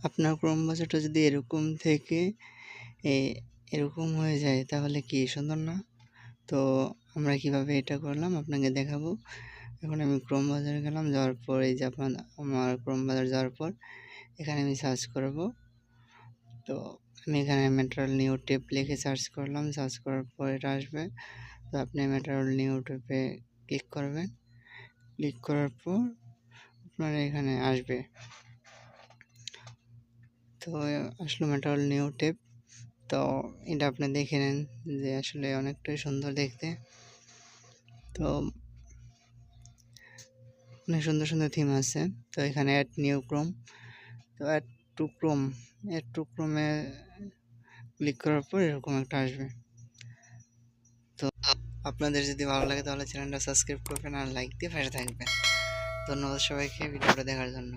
আপনার ক্রোম ব্রাউজারটা যদি এরকম থেকে এ এরকম হয়ে যায় তাহলে কি সুন্দর না? তো আমরা কিভাবে এটা করলাম আপনাকে দেখাবো। এখন আমি ক্রোম ব্রাউজারে গেলাম, যাওয়ার পর এই যে আমার ক্রোম ব্রাউজার যাওয়ার পর এখানে আমি সার্চ করব। তো আমি এখানে ম্যাটেরিয়াল নিউ ট্যাব লিখে সার্চ করলাম, সার্চ করার পর এটা আসবে। তো আপনি ম্যাটেরিয়াল নিউ ট্যাবে ক্লিক করবেন, ক্লিক করার পর আপনার এখানে আসবে। তো আসলো ম্যাটেরিয়াল নিউ ট্যাব। তো এটা আপনি দেখে নেন যে আসলে অনেকটাই সুন্দর দেখতে। তো অনেক সুন্দর সুন্দর থিম আছে। তো এখানে অ্যাড নিউ ক্রোম, তো অ্যাড টু ক্রোমে ক্লিক করার পর এরকম একটা আসবে। তো আপনাদের যদি ভালো লাগে তাহলে চ্যানেলটা সাবস্ক্রাইব করবেন আর লাইক দিয়ে পাশে থাকবেন। ধন্যবাদ সবাইকে ভিডিওটা দেখার জন্য।